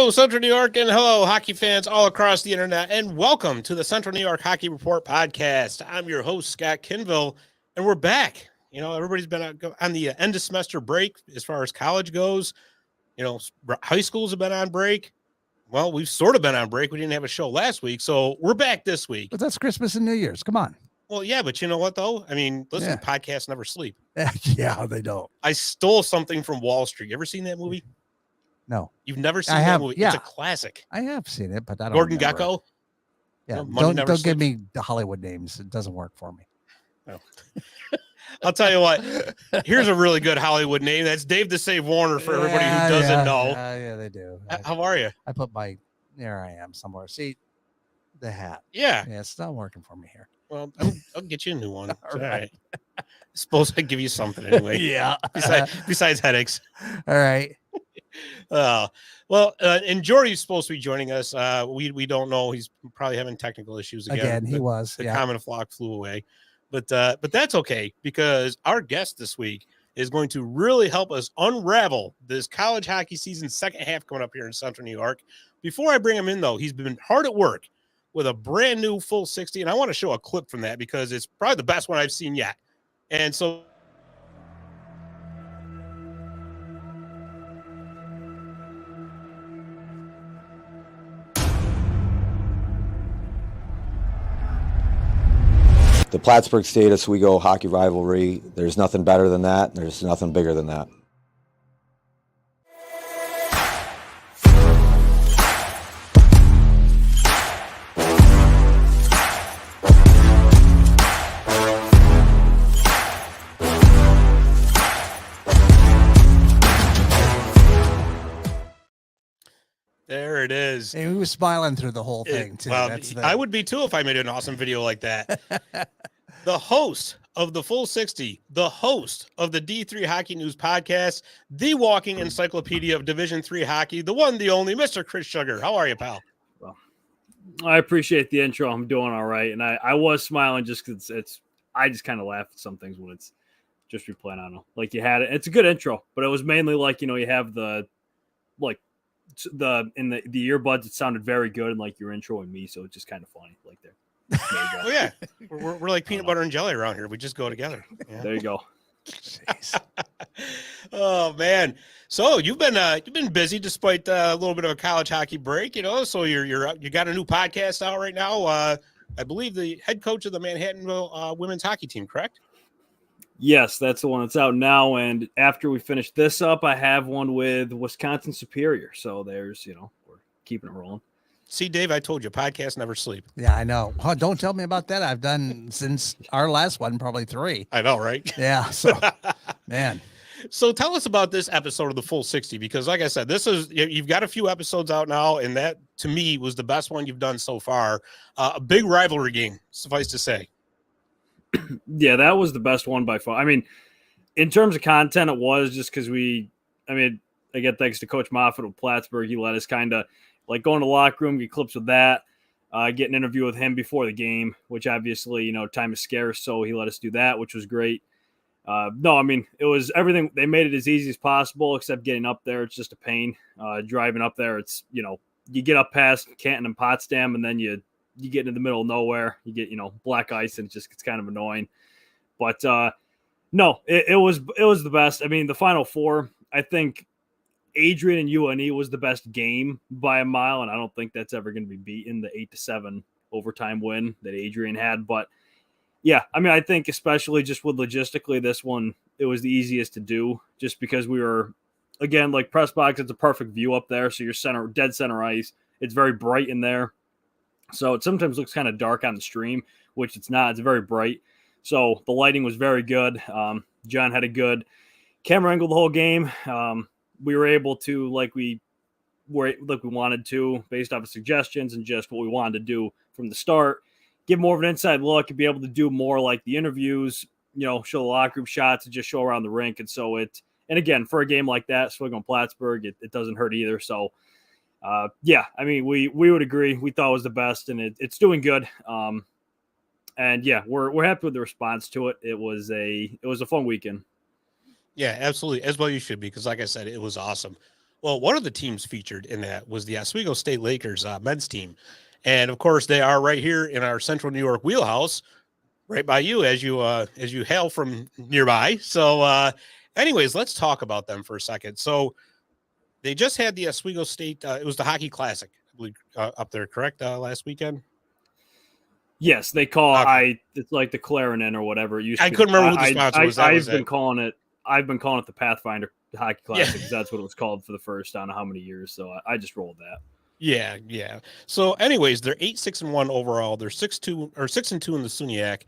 Hello, Central New York, and hello, hockey fans all across the internet, and welcome to the Central New York Hockey Report podcast. I'm your host, Scott Kinville, and we're back. You know, everybody's been on the end of semester break as far as college goes. You know, high schools have been on break. Well, we've sort of been on break. We didn't have a show last week, so we're back this week. But that's Christmas and New Year's. Come on. Well, yeah, but you know what, though? I mean, listen, podcasts never sleep. Yeah, they don't. I stole something from Wall Street. You ever seen that movie? No. You've never seen that movie? Yeah. It's a classic. I have seen it, but I don't Gordon remember. Gekko? Yeah, You know, don't give me the Hollywood names. It doesn't work for me. No. I'll tell you what. Here's a really good Hollywood name. That's Dave the Save Warner for everybody who doesn't know. Yeah, they do. How are you? I put there I am somewhere. See, the hat. Yeah. Yeah, it's not working for me here. Well, I'll get you a new one. All right. I suppose I'd give you something anyway. Yeah. Besides headaches. All right. And Jordy's supposed to be joining us. We don't know. He's probably having technical issues again. He was. The common flock flew away, but that's okay because our guest this week is going to really help us unravel this college hockey season second half coming up here in Central New York. Before I bring him in, though, he's been hard at work with a brand new full 60, and I want to show a clip from that because it's probably the best one I've seen yet. And so. The Plattsburgh State Oswego hockey rivalry, there's nothing better than that. There's nothing bigger than that. There it is. And he was smiling through the whole thing, too. Well, I would be, too, if I made an awesome video like that. The host of the Full 60, the host of the D3 Hockey News podcast, the walking encyclopedia of Division III hockey, the one, the only, Mr. Chris Sugar. How are you, pal? Well, I appreciate the intro. I'm doing all right. And I was smiling just because I just kind of laugh at some things when it's just replaying. I don't know. Like you had it. It's a good intro, but it was mainly like, you know, you have the earbuds, it sounded very good, and like you're introing me, so it's just kind of funny, like there. Oh yeah, we're like peanut butter and jelly around here. We just go together. Yeah. There you go. Oh man, so you've been busy despite a little bit of a college hockey break, you know. So you got a new podcast out right now. I believe the head coach of the Manhattanville women's hockey team, correct? Yes, that's the one that's out now. And after we finish this up, I have one with Wisconsin Superior. So there's, you know, we're keeping it rolling. See, Dave, I told you, podcasts never sleep. Yeah, I know. Oh, don't tell me about that. I've done since our last one, probably 3. I know, right? Yeah. So, man. So tell us about this episode of the Full 60, because like I said, you've got a few episodes out now, and that to me was the best one you've done so far. A big rivalry game, suffice to say. Yeah, that was the best one by far. I mean, in terms of content, it was just because again, thanks to Coach Moffitt of Plattsburgh, he let us kind of like go in the locker room, get clips with that, get an interview with him before the game, which obviously, you know, time is scarce. So he let us do that, which was great. It was everything. They made it as easy as possible, except getting up there. It's just a pain. Driving up there, it's, you know, you get up past Canton and Potsdam, and then you get into the middle of nowhere, you get, you know, black ice, and it just gets kind of annoying. But no, it was the best. I mean, the Final Four, I think Adrian and UNE was the best game by a mile, and I don't think that's ever going to be beaten, the 8-7 overtime win that Adrian had. But yeah, I mean, I think especially just with logistically, this one, it was the easiest to do just because we were, again, like press box, it's a perfect view up there. So you're dead center ice. It's very bright in there. So it sometimes looks kind of dark on the stream, which it's not. It's very bright. So the lighting was very good. John had a good camera angle the whole game. We were able to, like we wanted to, based off of suggestions and just what we wanted to do from the start, give more of an inside look and be able to do more like the interviews, you know, show the locker room shots and just show around the rink. And so and again, for a game like that, Oswego and Plattsburgh, it doesn't hurt either. So yeah, I mean, we would agree. We thought it was the best, and it's doing good. And yeah, we're happy with the response to it. It was a fun weekend. Yeah, absolutely. As well you should be, because like I said, it was awesome. Well, one of the teams featured in that was the Oswego State Lakers men's team. And of course, they are right here in our Central New York wheelhouse, right by you as you hail from nearby. So anyways, let's talk about them for a second. So they just had the Oswego State, it was the Hockey Classic, I believe, up there, correct? Last weekend? Yes, they call Okay. it's like the Clarendon or whatever it used I to be. couldn't remember who the sponsor was. That I've was been it. calling it the Pathfinder Hockey Yeah. Classic because that's what it was called for the first I don't know how many years. So I just rolled that. Yeah, yeah. So, anyways, they're 8-6-1 overall. They're 6-2 or 6-2 in the SUNYAC.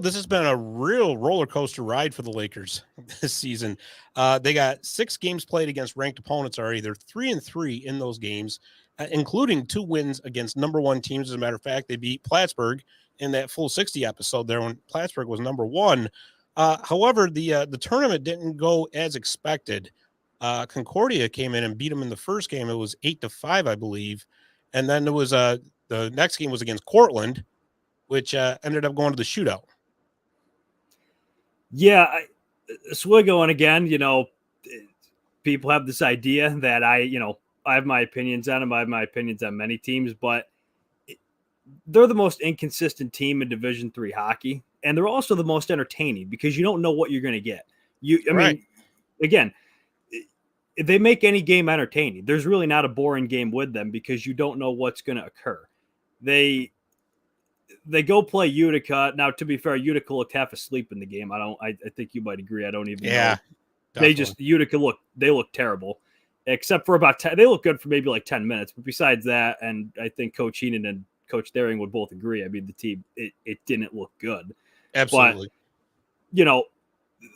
This has been a real roller coaster ride for the Lakers this season. They got 6 games played against ranked opponents already. They're 3-3 in those games, including 2 wins against number 1 teams. As a matter of fact, they beat Plattsburgh in that full 60 episode there when Plattsburgh was number 1. However, the tournament didn't go as expected. Concordia came in and beat them in the first game. It was 8-5, I believe. And then there was the next game was against Cortland, which ended up going to the shootout. Yeah, Oswego, and again, people have this idea that I have my opinions on them. I have my opinions on many teams, but they're the most inconsistent team in Division III hockey, and they're also the most entertaining because you don't know what you're going to get. I mean, again, they make any game entertaining. There's really not a boring game with them because you don't know what's going to occur. They go play Utica. Now, to be fair, Utica looked half asleep in the game. I think you might agree. I don't even know. Utica look terrible, except for about 10. They look good for maybe like 10 minutes. But besides that, and I think Coach Heenan and Coach Daring would both agree. I mean, the team, it didn't look good. Absolutely. But,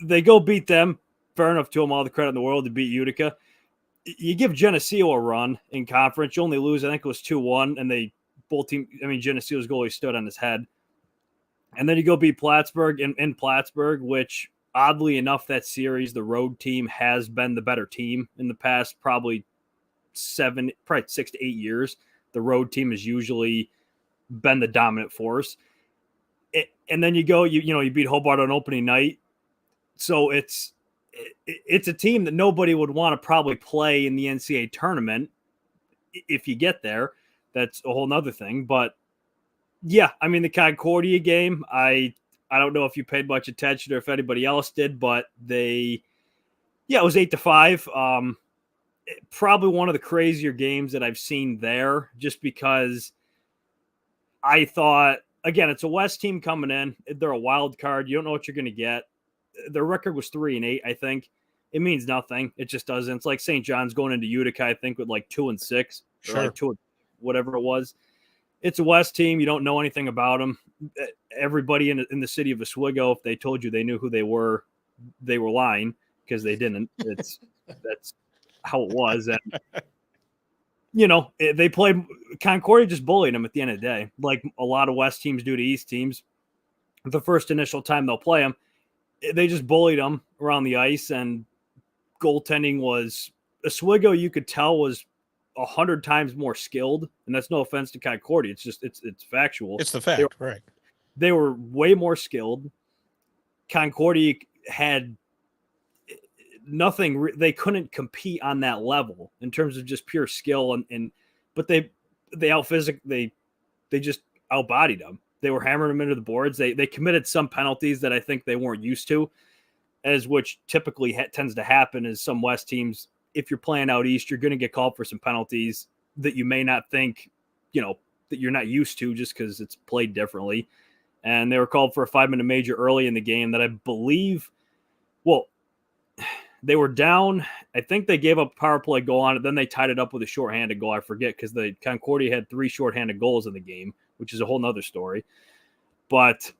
they go beat them. Fair enough to them, all the credit in the world to beat Utica. You give Geneseo a run in conference. You only lose, I think it was 2-1, and Geneseo's goalie stood on his head. And then you go beat Plattsburgh in Plattsburgh, which oddly enough, that series, the road team has been the better team in the past probably 6 to 8 years. The road team has usually been the dominant force. And then you go, you beat Hobart on opening night. So it's a team that nobody would want to probably play in the NCAA tournament if you get there. That's a whole nother thing. But yeah, I mean, the Concordia game, I don't know if you paid much attention or if anybody else did, but it was 8-5. Probably one of the crazier games that I've seen there, just because I thought, again, it's a West team coming in. They're a wild card. You don't know what you're going to get. Their record was 3-8, I think. It means nothing. It just doesn't. It's like St. John's going into Utica, I think, with like 2-6, Sure. or like 2, whatever it was. It's a West team. You don't know anything about them. Everybody in the city of Oswego, if they told you they knew who they were lying because they didn't. That's how it was. And they played. Concordia just bullied them at the end of the day, like a lot of West teams do to East teams. The first initial time they'll play them, they just bullied them around the ice, and goaltending was Oswego. You could tell was 100 times more skilled, and that's no offense to Concordia. It's just it's factual. It's the fact, right? They were way more skilled. Concordia had nothing. They couldn't compete on that level in terms of just pure skill, but they just outbodied them. They were hammering them into the boards. They committed some penalties that I think they weren't used to, as which typically tends to happen is some West teams. If you're playing out East, you're going to get called for some penalties that you may not think, that you're not used to just because it's played differently. And they were called for a 5-minute major early in the game that I believe, they were down. I think they gave up a power play goal on it. Then they tied it up with a shorthanded goal. I forget because the Concordia had 3 shorthanded goals in the game, which is a whole nother story. But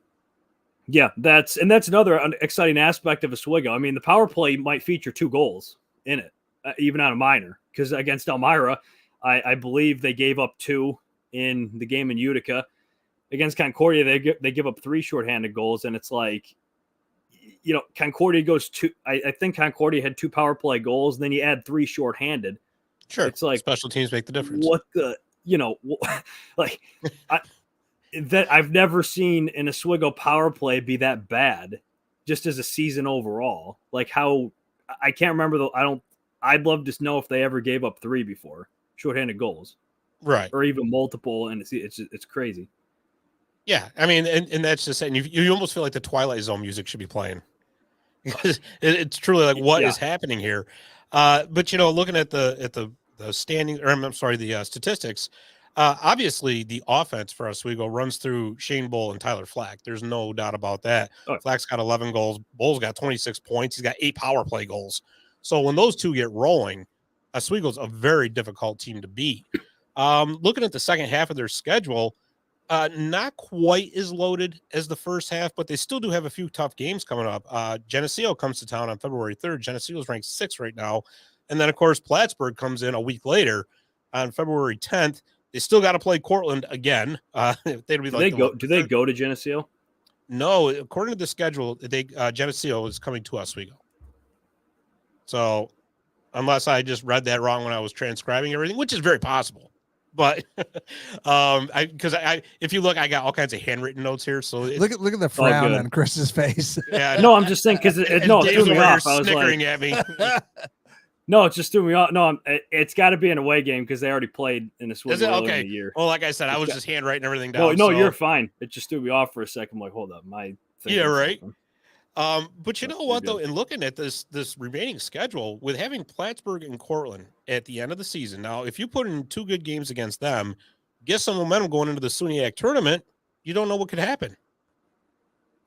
yeah, that's another exciting aspect of Oswego. I mean, the power play might feature 2 goals in it, even on a minor, because against Elmira, I believe they gave up 2 in the game in Utica. Against Concordia, they give up 3 shorthanded goals, and it's like, Concordia goes 2. I think Concordia had 2 power play goals, and then you add 3 shorthanded. Sure, it's like special teams make the difference. What the that I've never seen an Oswego power play be that bad, just as a season overall. Like how I can't remember I'd love to know if they ever gave up 3 before, shorthanded goals, Right. or even multiple, and it's crazy. Yeah, I mean, and that's just saying you almost feel like the Twilight Zone music should be playing because it's truly like what is happening here. But looking at the standing, or I'm sorry, the statistics. Obviously, the offense for Oswego runs through Shane Bull and Tyler Flack. There's no doubt about that. Oh. Flack's got 11 goals. Bull's got 26 points. He's got 8 power play goals. So when those two get rolling, Oswego's a very difficult team to beat. Looking at the second half of their schedule, not quite as loaded as the first half, but they still do have a few tough games coming up. Geneseo comes to town on February 3rd. Geneseo is ranked 6th right now. And then, of course, Plattsburgh comes in a week later on February 10th. They still got to play Cortland again. Do they go to Geneseo? No, according to the schedule, Geneseo is coming to Oswego. So, unless I just read that wrong when I was transcribing everything, which is very possible. But if you look, I got all kinds of handwritten notes here. So look at the frown on Chris's face. Yeah, no, I'm just saying because it threw me off. I was snickering at me. No, it just threw me off. No, it's got to be an away game because they already played in the Swim okay? In the year. Well, like I said, I was just handwriting everything down. No, you're fine. It just threw me off for a second. I'm like, hold up, my thing. Yeah, right. But you know what though, in looking at this remaining schedule with having Plattsburgh and Cortland at the end of the season, now if you put in 2 good games against them, get some momentum going into the SUNYAC tournament, you don't know what could happen.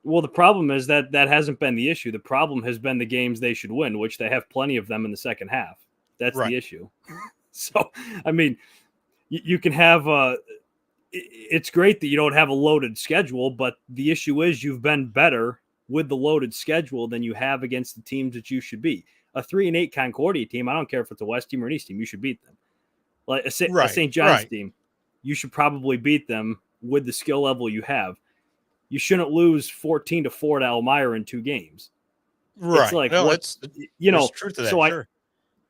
Well, the problem is that hasn't been the issue. The problem has been the games they should win, which they have plenty of them in the second half. That's right. The issue. So, I mean, you can have it's great that you don't have a loaded schedule, but the issue is you've been better with the loaded schedule than you have against the teams that you should be. A 3-8 Concordia team, I don't care if it's a West team or an East team, you should beat them. Like a St. John's team, you should probably beat them with the skill level you have. You shouldn't lose 14-4 to Elmira in 2 games. Right. It's like, there's truth to that,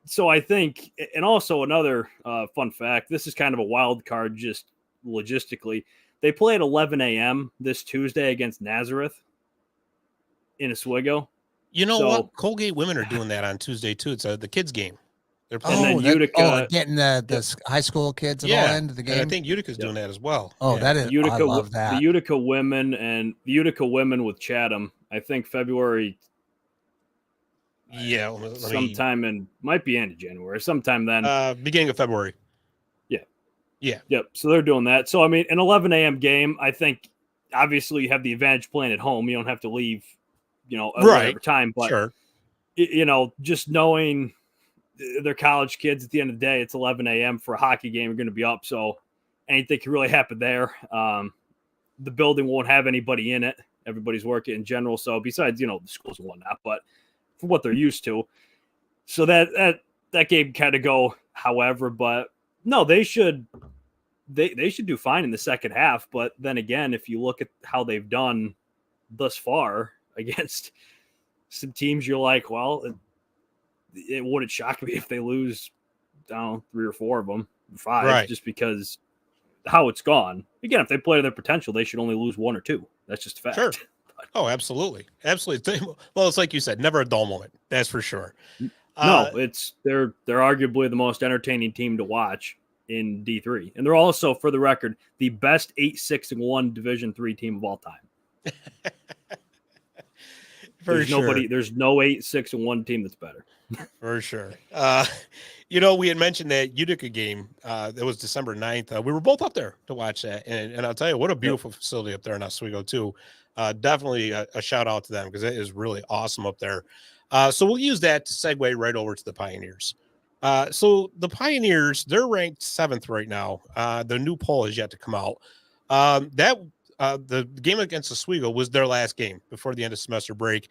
so I think, and also another fun fact, this is kind of a wild card just logistically. They play at 11 a.m. this Tuesday against Nazareth in Oswego. You know what? Colgate women are doing that on Tuesday too. It's the kids game. They're playing Utica. Getting the high school kids all into the game. I think Utica's doing that as well. Oh, that is Utica. I love that. The Utica women with Chatham. I think February. Yeah, sometime might be end of January. Sometime then. Beginning of February. Yeah. Yeah. Yep. So they're doing that. So I mean, an 11 a.m. game. I think obviously you have the advantage playing at home. You don't have to leave. Whatever time, but sure. Just knowing they're college kids at the end of the day, it's 11 a.m. for a hockey game. You're going to be up. So anything can really happen there. The building won't have anybody in it. Everybody's working in general. So besides, the schools and whatnot, but for what they're used to. So that game kind of go however, but no, they should do fine in the second half. But then again, if you look at how they've done thus far against some teams, you're like, well, it wouldn't shock me if they lose 3 or 4 of them, 5, just because how it's gone. Again, if they play to their potential, they should only lose 1 or 2. That's just a fact. Sure. Oh, absolutely. Well, it's like you said, never a dull moment. That's for sure. No, they're arguably the most entertaining team to watch in D3, and they're also, for the record, the best 8-6-1 Division III team of all time. There's no 8-6-1 team that's better. For sure. We had mentioned that Utica game. That was December 9th. We were both up there to watch that. And I'll tell you, what a beautiful facility up there in Oswego, too. Definitely a shout out to them because it is really awesome up there. So we'll use that to segue right over to the Pioneers. So the Pioneers, they're ranked 7th right now. The new poll has yet to come out. The game against Oswego was their last game before the end of semester break.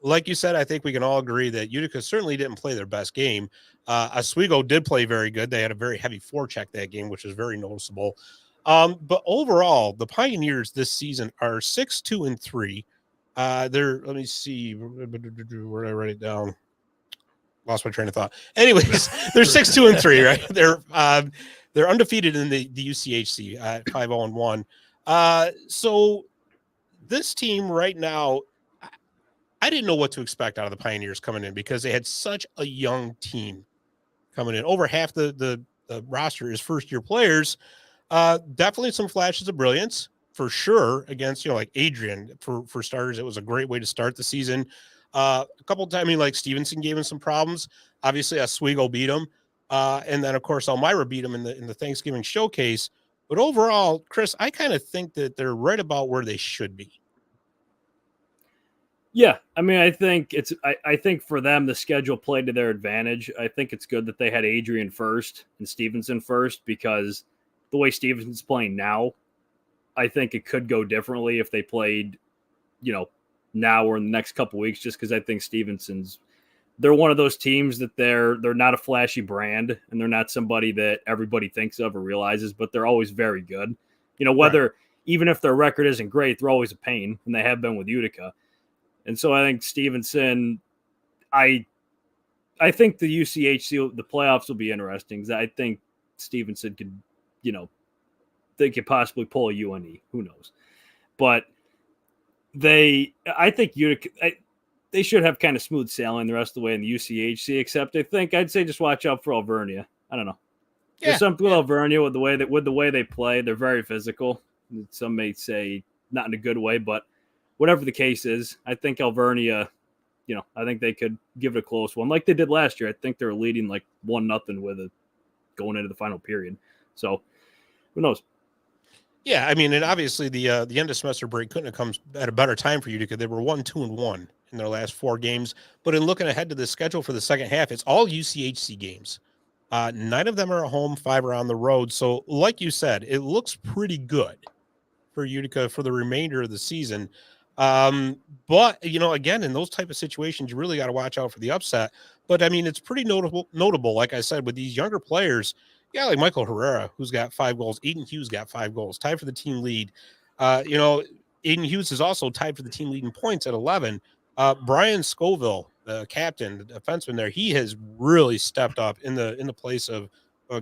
Like you said, I think we can all agree that Utica certainly didn't play their best game. Oswego did play very good. They had a very heavy forecheck that game, which was very noticeable. But overall, the Pioneers this season are 6-2-3. Let me see. Where did I write it down? Lost my train of thought. Anyways, they're 6-2-3, right? They're undefeated in the UCHC at 5-0-1. So this team right now, I didn't know what to expect out of the Pioneers coming in because they had such a young team coming in. Over half the roster is first-year players. Definitely some flashes of brilliance for sure against, like Adrian for starters. It was a great way to start the season. A couple of times, like Stevenson gave him some problems. Obviously, Oswego beat him. And then, of course, Elmira beat him in the Thanksgiving showcase. But overall, Chris, I kind of think that they're right about where they should be. Yeah, I mean, I think I think for them the schedule played to their advantage. I think it's good that they had Adrian first and Stevenson first, because the way Stevenson's playing now, I think it could go differently if they played, now or in the next couple weeks. Just because I think they're one of those teams that they're not a flashy brand, and they're not somebody that everybody thinks of or realizes, but they're always very good. Even if their record isn't great, they're always a pain, and they have been with Utica. And so I think Stevenson, I think the UCHC, the playoffs will be interesting. I think Stevenson could, they could possibly pull a UNE. Who knows? But I think Utica, they should have kind of smooth sailing the rest of the way in the UCHC, except I'd say just watch out for Alvernia. I don't know. Yeah. There's something with Alvernia with the way they play. They're very physical. Some may say not in a good way, but whatever the case is, I think Alvernia, I think they could give it a close one like they did last year. I think they're leading like 1-0 with it going into the final period. So who knows? Yeah, I mean, and obviously the end of semester break couldn't have come at a better time for Utica. They were 1-2-1 in their last 4 games. But in looking ahead to the schedule for the second half, it's all UCHC games. 9 of them are at home, 5 are on the road. So like you said, it looks pretty good for Utica for the remainder of the season. But again, in those type of situations, you really got to watch out for the upset. But I mean, it's pretty notable, like I said, with these younger players. Yeah, like Michael Herrera, who's got 5 goals. Aiden Hughes got 5 goals, tied for the team lead. Aiden Hughes is also tied for the team lead in points at 11. Brian Scoville, the captain, the defenseman there, he has really stepped up in the place of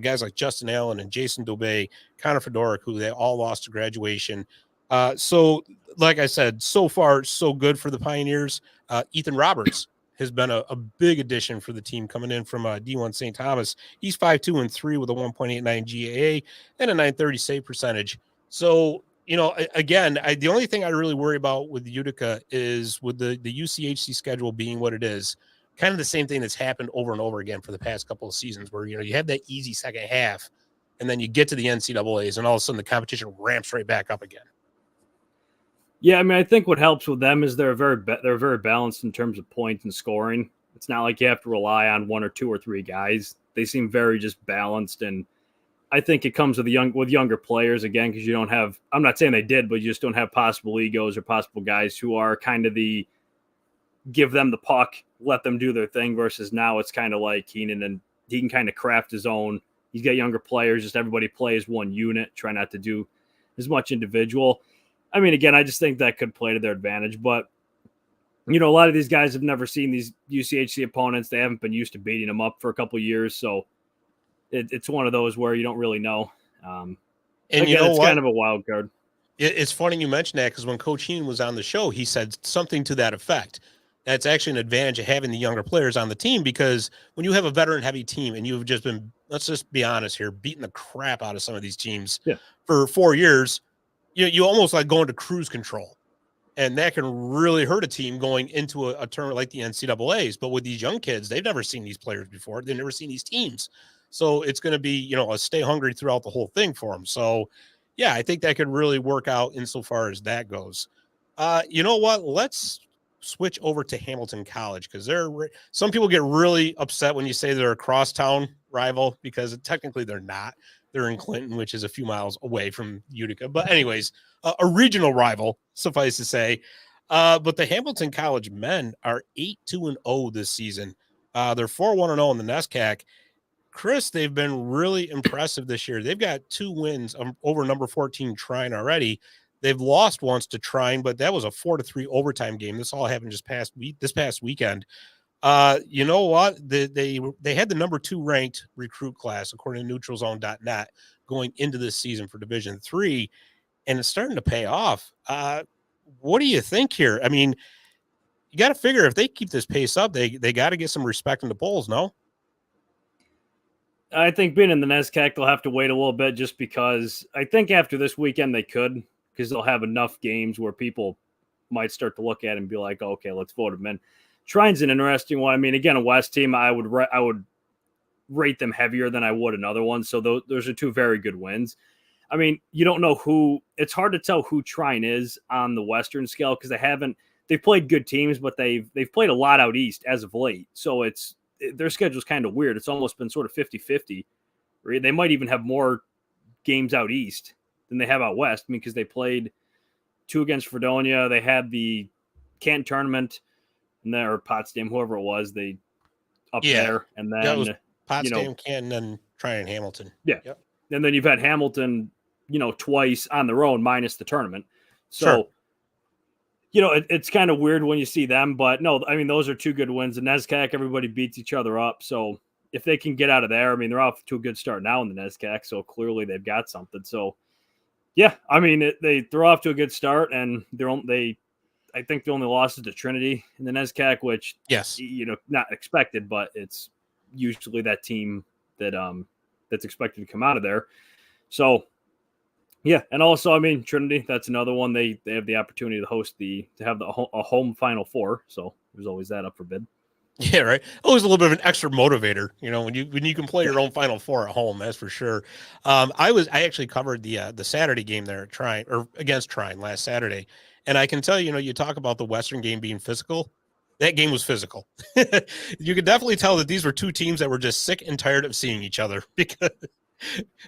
guys like Justin Allen and Jason Dobey, Connor Fedoruk, who they all lost to graduation. So, like I said, so far, so good for the Pioneers. Ethan Roberts has been a big addition for the team coming in from D1 St. Thomas. He's 5-2-3 with a 1.89 GAA and a 930 save percentage. So, again, the only thing I really worry about with Utica is with the UCHC schedule being what it is, kind of the same thing that's happened over and over again for the past couple of seasons where, you have that easy second half and then you get to the NCAAs and all of a sudden the competition ramps right back up again. Yeah, I mean, I think what helps with them is they're very balanced in terms of points and scoring. It's not like you have to rely on 1 or 2 or 3 guys. They seem very just balanced, and I think it comes with younger players again because you don't have. I'm not saying they did, but you just don't have possible egos or possible guys who are kind of the give them the puck, let them do their thing. Versus now it's kind of like Keenan, and he can kind of craft his own. He's got younger players, just everybody plays one unit, try not to do as much individual. I mean, again, I just think that could play to their advantage. But, a lot of these guys have never seen these UCHC opponents. They haven't been used to beating them up for a couple of years. So it's one of those where you don't really know. And again, it's kind of a wild card. It's funny you mentioned that because when Coach Heenan was on the show, he said something to that effect. That's actually an advantage of having the younger players on the team because when you have a veteran-heavy team and you've just been, let's just be honest here, beating the crap out of some of these teams for 4 years, you almost like go into cruise control, and that can really hurt a team going into a tournament like the NCAAs. But with these young kids, they've never seen these players before. They've never seen these teams. So it's going to be, a stay hungry throughout the whole thing for them. So, yeah, I think that could really work out insofar as that goes. You know what? Let's switch over to Hamilton College because some people get really upset when you say they're a crosstown rival because technically they're not. They're in Clinton, which is a few miles away from Utica. But anyways, a regional rival, suffice to say. But the Hamilton College men are 8-2-0 this season. They're 4-1-0 in the NESCAC. Chris, they've been really impressive this year. They've got 2 wins over number 14 Trine already. They've lost once to Trine, but that was a 4-3 overtime game. This all happened this past weekend. You know what? They had the number 2 ranked recruit class, according to neutralzone.net, going into this season for Division III, and it's starting to pay off. What do you think here? I mean, you got to figure if they keep this pace up, they got to get some respect in the polls, no? I think being in the NESCAC, they'll have to wait a little bit just because I think after this weekend they could, because they'll have enough games where people might start to look at it and be like, oh, okay, let's vote them in. Trine's an interesting one. I mean, again, a West team, I would rate them heavier than I would another one. So those are two very good wins. I mean, you don't know who. It's hard to tell who Trine is on the Western scale because they've played good teams, but they've played a lot out east as of late. So their schedule's kind of weird. It's almost been sort of 50-50. Right? They might even have more games out east than they have out west. I mean, because they played 2 against Fredonia. They had the Canton tournament, and then, or Potsdam, whoever it was, there. And then it was Potsdam, Canton, and Trine and Hamilton. Yeah. Yep. And then you've had Hamilton, twice on their own minus the tournament. So, Sure. It's kind of weird when you see them, but no, I mean, those are 2 good wins. The NESCAC, everybody beats each other up. So if they can get out of there, I mean, they're off to a good start now in the NESCAC. So clearly they've got something. So yeah, I mean, they're off to a good start, and I think the only loss is to Trinity in the NESCAC, which, yes, not expected, but it's usually that team that, that's expected to come out of there. So yeah, and also, I mean, Trinity, that's another one. They have the opportunity to have a home Final Four, so there's always that up for bid. Yeah, right. Always a little bit of an extra motivator, when you can play your own Final Four at home, that's for sure. I actually covered the Saturday game there at Trine, or against Trine last Saturday, and I can tell you, you talk about the Western game being physical. That game was physical. You could definitely tell that these were 2 teams that were just sick and tired of seeing each other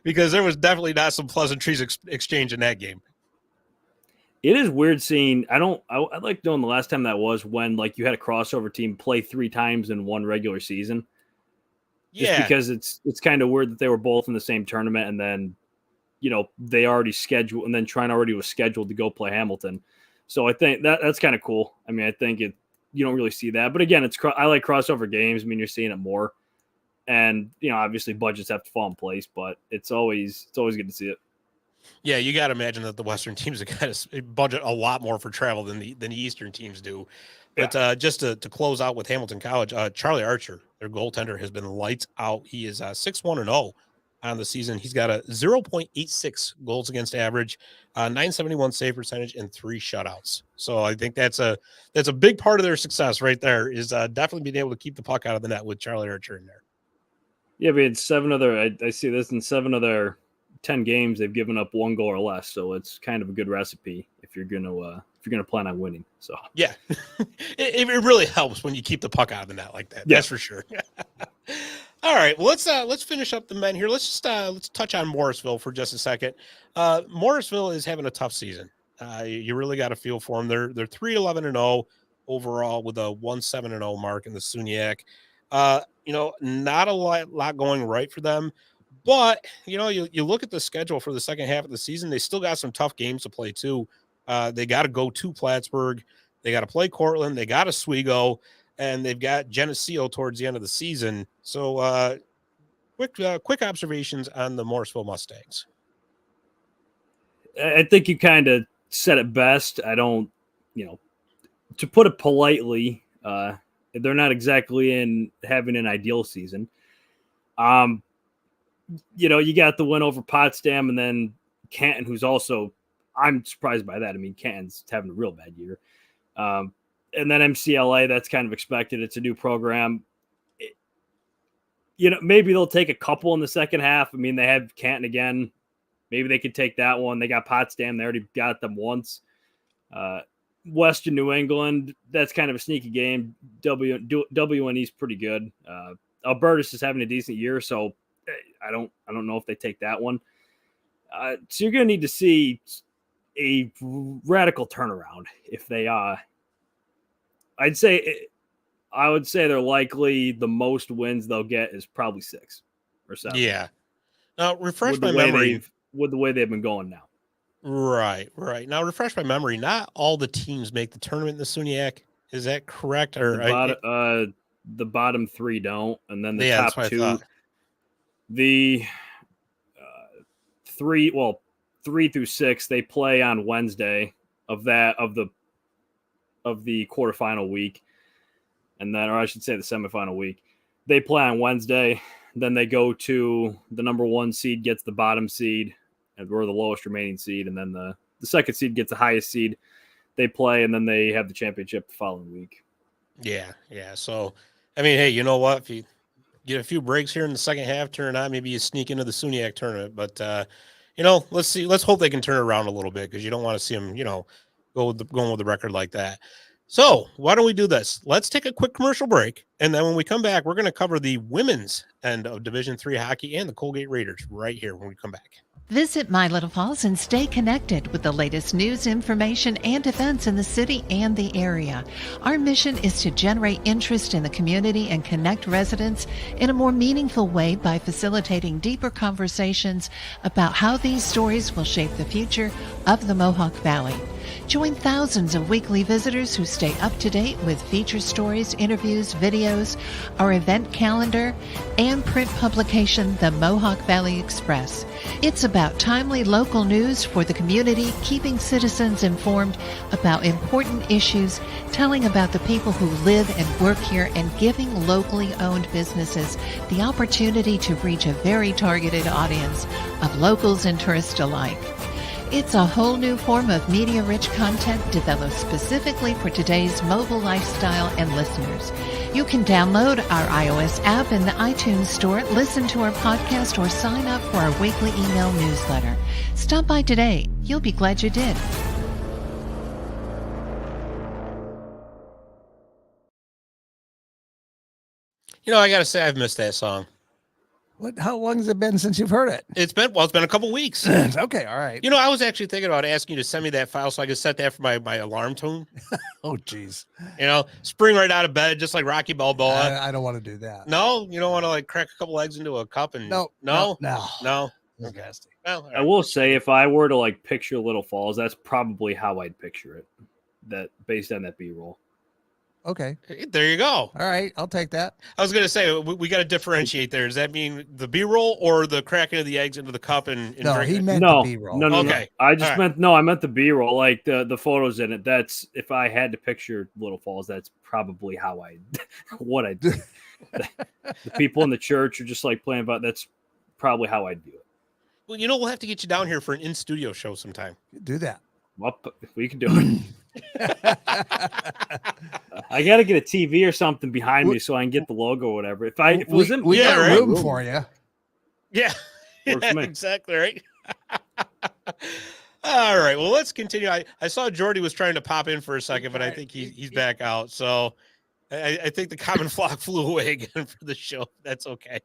because there was definitely not some pleasantries exchange in that game. It is weird seeing. I like knowing the last time that was when you had a crossover team play 3 times in one regular season. Just because it's kind of weird that they were both in the same tournament, and then they already scheduled, and then Trine already was scheduled to go play Hamilton. So I think that's kind of cool. I mean, I think you don't really see that, but again, I like crossover games. I mean, you're seeing it more. And, obviously budgets have to fall in place, but it's always good to see it. Yeah, you got to imagine that the Western teams have got to budget a lot more for travel than the Eastern teams do. But just to close out with Hamilton College, Charlie Archer, their goaltender, has been lights out. He is 6-1-0 on the season. He's got a 0.86 goals against average, 971 save percentage, and 3 shutouts. So I think that's a big part of their success right there, is definitely being able to keep the puck out of the net with Charlie Archer in there. Yeah, but it's 7 other. I see this in 7 of their 10 games. They've given up 1 goal or less, so it's kind of a good recipe if you're gonna plan on winning. So yeah, it really helps when you keep the puck out of the net like that. Yeah. That's for sure. All right, well, let's finish up the men here. Let's touch on Morrisville for just a second. Morrisville is having a tough season. You really got to feel for them. They're 3-11-0 overall with a 1-7-0 mark in the SUNYAC. Not a lot going right for them, but you look at the schedule for the second half of the season. They still got some tough games to play too. They got to go to Plattsburgh. They got to play Cortland. They got Oswego, and they've got Geneseo towards the end of the season. So, quick observations on the Morrisville Mustangs. I think you kind of said it best. I don't, to put it politely, they're not exactly having an ideal season. You got the win over Potsdam, and then Canton, who's also, I'm surprised by that. I mean, Canton's having a real bad year. And then MCLA, that's kind of expected. It's a new program. Maybe they'll take a couple in the second half. I mean, they have Canton again. Maybe they could take that one. They got Potsdam. They already got them once. Western New England, that's kind of a sneaky game. WNE's pretty good. Albertus is having a decent year, so I don't know if they take that one. So you're going to need to see a radical turnaround if they I would say they're likely the most wins they'll get is probably 6 or 7. Yeah. Now refresh my memory with the way they've been going now. Right. Now refresh my memory. Not all the teams make the tournament in the SUNYAC. Is that correct? Or the bottom 3 don't, and then the top 2. The 3 through 6 they play on Wednesday of the quarterfinal week, and then, or I should say, the semifinal week. They play on Wednesday. Then they go to the number 1 seed gets the bottom seed, and we're the lowest remaining seed. And then the second seed gets the highest seed. They play, and then they have the championship the following week. Yeah. So, I mean, hey, you know what? If you get a few breaks here in the second half, turn it on, maybe you sneak into the SUNYAC tournament. But, let's see. Let's hope they can turn it around a little bit because you don't want to see them, going with the record like that. So why don't we do this? Let's take a quick commercial break. And then when we come back, we're going to cover the women's end of Division III hockey and the Colgate Raiders right here when we come back. Visit My Little Falls and stay connected with the latest news, information, and events in the city and the area. Our mission is to generate interest in the community and connect residents in a more meaningful way by facilitating deeper conversations about how these stories will shape the future of the Mohawk Valley. Join thousands of weekly visitors who stay up to date with feature stories, interviews, videos, our event calendar, and print publication, the Mohawk Valley Express. It's about timely local news for the community, keeping citizens informed about important issues, telling about the people who live and work here, and giving locally owned businesses the opportunity to reach a very targeted audience of locals and tourists alike. It's a whole new form of media-rich content developed specifically for today's mobile lifestyle and listeners. You can download our iOS app in the iTunes Store, listen to our podcast, or sign up for our weekly email newsletter. Stop by today. You'll be glad you did. I got to say, I've missed that song. How long has it been since you've heard it? It's been a couple weeks. Okay, all right. I was actually thinking about asking you to send me that file so I could set that for my alarm tone. Oh, geez. Spring right out of bed, just like Rocky Balboa. I don't want to do that. No, you don't want to crack a couple eggs into a cup and No. Okay. Well, I will say, if I were to picture Little Falls, that's probably how I'd picture it. That based on that B-roll. Okay. There you go. All right. I'll take that. I was going to say, we got to differentiate there. Does that mean the B-roll or the cracking of the eggs into the cup and no, drinking? he meant the B-roll. No. Okay. I just meant the B-roll, the photos in it. That's, if I had to picture Little Falls, that's probably how what I do. The people in the church are just playing about, that's probably how I'd view it. Well, we'll have to get you down here for an in-studio show sometime. Do that. Well, we can do it. I got to get a TV or something behind me so I can get the logo or whatever. If it was in, we got right? room for you. Yeah, exactly right. All right. Well, let's continue. I saw Jordy was trying to pop in for a second, but I think he's back out. So I think the common flock flew away again for the show. That's okay.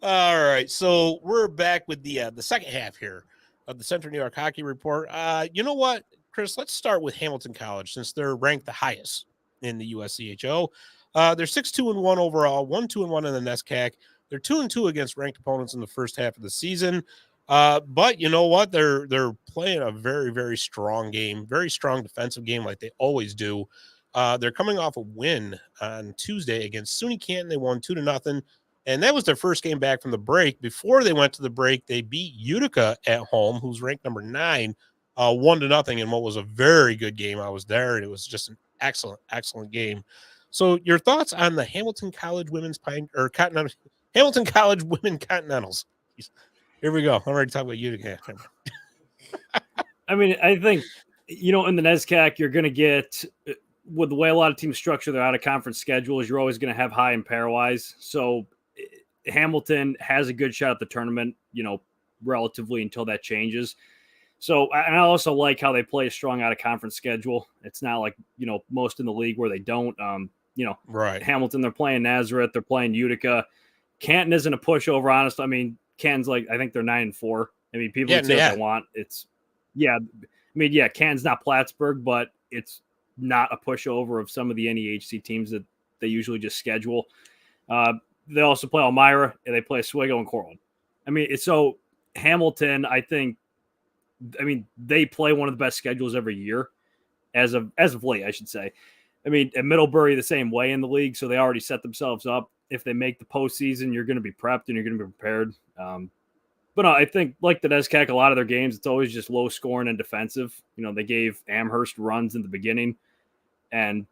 All right. So we're back with the second half here of the Central New York Hockey Report. You know what, Chris? Let's start with Hamilton College since they're ranked the highest in the USCHO. They're 6-2-1 overall, 1-2-1 in the NESCAC. They're 2-2 against ranked opponents in the first half of the season. But you know what? They're playing a very, very strong game, very strong defensive game like they always do. They're coming off a win on Tuesday against SUNY Canton. They won 2-0. And that was their first game back from the break. Before they went to the break, they beat Utica at home, who's ranked number 9, 1-0 in what was a very good game. I was there, and it was just an excellent, excellent game. So your thoughts on the Hamilton College Hamilton College Women Continentals? Here we go. I'm ready to talk about Utica. I mean, I think, in the NESCAC, you're going to get, with the way a lot of teams structure their out-of-conference schedules, you're always going to have high and pairwise. So Hamilton has a good shot at the tournament, relatively until that changes. So, and I also like how they play a strong out-of-conference schedule. It's not like, most in the league where they don't. Right. Hamilton, they're playing Nazareth, they're playing Utica. Canton isn't a pushover, honestly. I mean, Canton's I think they're 9-4. I mean, people can say what they want. Canton's not Plattsburgh, but it's not a pushover of some of the NEHC teams that they usually just schedule. They also play Elmira, and they play Oswego and Morrisville. I mean, so Hamilton, they play one of the best schedules every year as of late, I should say. I mean, at Middlebury, the same way in the league, so they already set themselves up. If they make the postseason, you're going to be prepped and you're going to be prepared. But I think, like the NESCAC, a lot of their games, it's always just low scoring and defensive. They gave Amherst runs in the beginning, and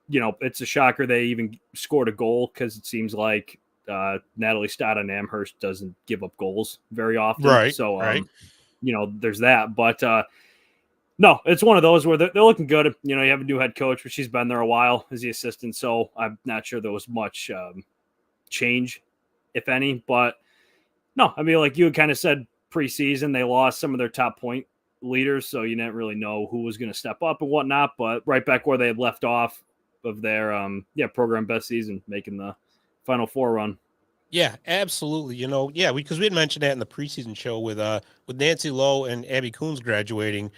it's a shocker they even scored a goal because it seems like Natalie Stott on Amherst doesn't give up goals very often. Right. So, right. There's that. But no, it's one of those where they're looking good. You have a new head coach, but she's been there a while as the assistant. So I'm not sure there was much change, if any. But no, I mean, like you had kind of said preseason, they lost some of their top point leaders. So you didn't really know who was going to step up and whatnot. But right back where they had left off of their program best season, making the Final Four run. Yeah, absolutely. Because we had mentioned that in the preseason show with Nancy Lowe and Abby Coons graduating.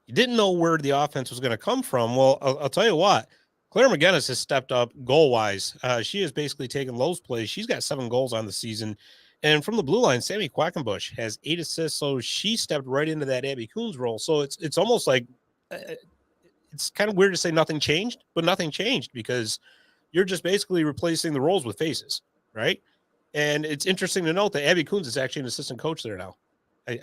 You didn't know where the offense was going to come from. Well, I'll tell you what, Claire McGinnis has stepped up goal-wise. She has basically taken Lowe's place. She's got 7 goals on the season. And from the blue line, Sammy Quackenbush has 8 assists. So she stepped right into that Abby Coons role. So it's almost like it's kind of weird to say nothing changed, but nothing changed because you're just basically replacing the roles with faces, right? And it's interesting to note that Abby Coons is actually an assistant coach there now.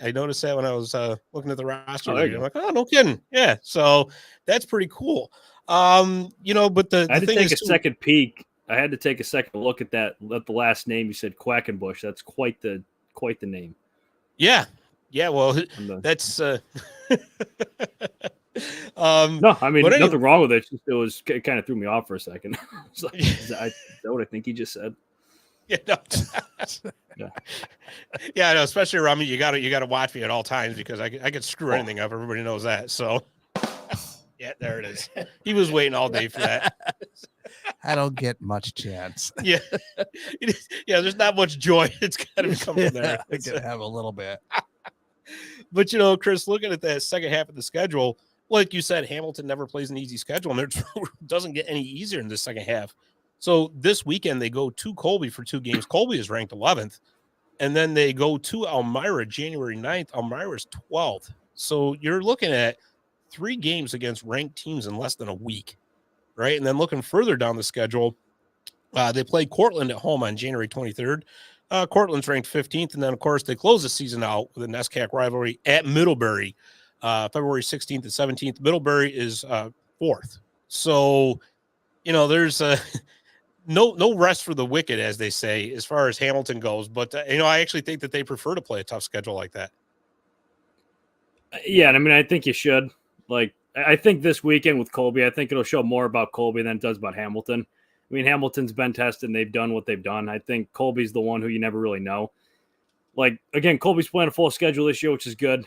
I noticed that when I was looking at the roster. I'm like, oh, no kidding. Yeah. So that's pretty cool. But I had to take a second peek. I had to take a second look at that. At the last name you said, Quackenbush. That's quite the name. Yeah. Yeah. Well, that's no, I mean, nothing wrong with it. It kind of threw me off for a second. Like, is that what I think he just said? Yeah, no. Yeah, I know, especially around me, you gotta watch me at all times because I could screw anything up. Everybody knows that. So yeah, there it is. He was waiting all day for that. I don't get much chance. Yeah. Yeah, there's not much joy. It's gotta come from there. I could have a little bit. But Chris, looking at that second half of the schedule, like you said, Hamilton never plays an easy schedule, and it doesn't get any easier in the second half. So this weekend they go to Colby for 2 games. Colby is ranked 11th. And then they go to Elmira January 9th. Elmira's 12th. So you're looking at 3 games against ranked teams in less than a week, right? And then looking further down the schedule, they play Cortland at home on January 23rd. Cortland's ranked 15th. And then, of course, they close the season out with a NESCAC rivalry at Middlebury, February 16th and 17th. Middlebury is 4th. So, there's no rest for the wicked, as they say, as far as Hamilton goes. But, I actually think that they prefer to play a tough schedule like that. Yeah, and I mean, I think you should. Like, I think this weekend with Colby, I think it'll show more about Colby than it does about Hamilton. I mean, Hamilton's been tested and they've done what they've done. I think Colby's the one who you never really know. Like, again, Colby's playing a full schedule this year, which is good.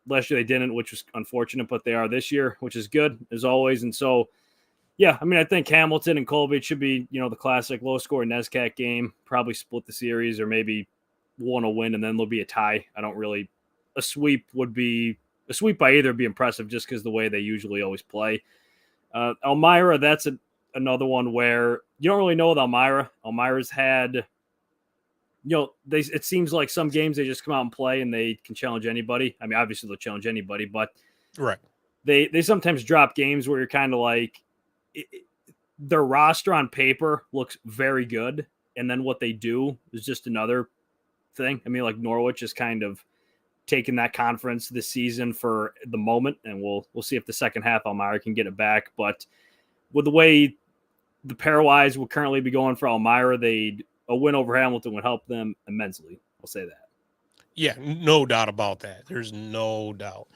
Last year they didn't, which was unfortunate, but they are this year, which is good, as always. And so, yeah, I mean, I think Hamilton and Colby should be, the classic low-scoring NESCAC game, probably split the series or maybe one will win and then there'll be a tie. A sweep by either would be impressive just because the way they usually always play. Elmira, that's another one where you don't really know with Elmira. Elmira's had, it seems like some games they just come out and play and they can challenge anybody. I mean, obviously they'll challenge anybody, but right. They sometimes drop games where you're kind of like, their roster on paper looks very good, and then what they do is just another thing. I mean, like Norwich is kind of taking that conference this season for the moment, and we'll see if the second half Elmira can get it back. But with the way the pairwise will currently be going for Elmira, a win over Hamilton would help them immensely. I'll say that. Yeah, no doubt about that. There's no doubt.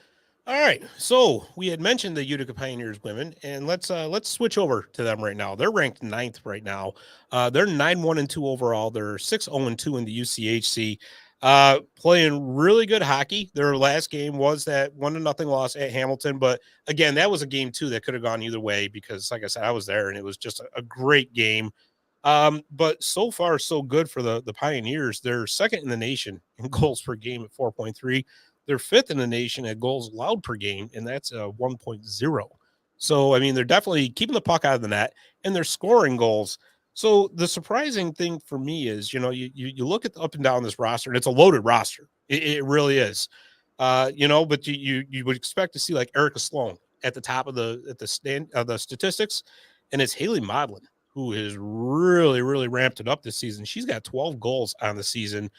All right, so we had mentioned the Utica Pioneers women, and let's switch over to them right now. They're ranked 9th right now. They're 9-1-2 overall. They're 6-0-2 in the UCHC. Playing really good hockey. Their last game was that 1-0 loss at Hamilton, but again, that was a game too that could have gone either way because, like I said, I was there and it was just a great game. But so far, so good for the Pioneers. They're 2nd in the nation in goals per game at 4.3. They're 5th in the nation at goals allowed per game, and that's 1.0. So, I mean, they're definitely keeping the puck out of the net, and they're scoring goals. So the surprising thing for me is, you look at up and down this roster, and it's a loaded roster. It really is. But you would expect to see like Erica Sloan at the top of the statistics, and it's Haley Modlin, who has really, really ramped it up this season. She's got 12 goals on the season.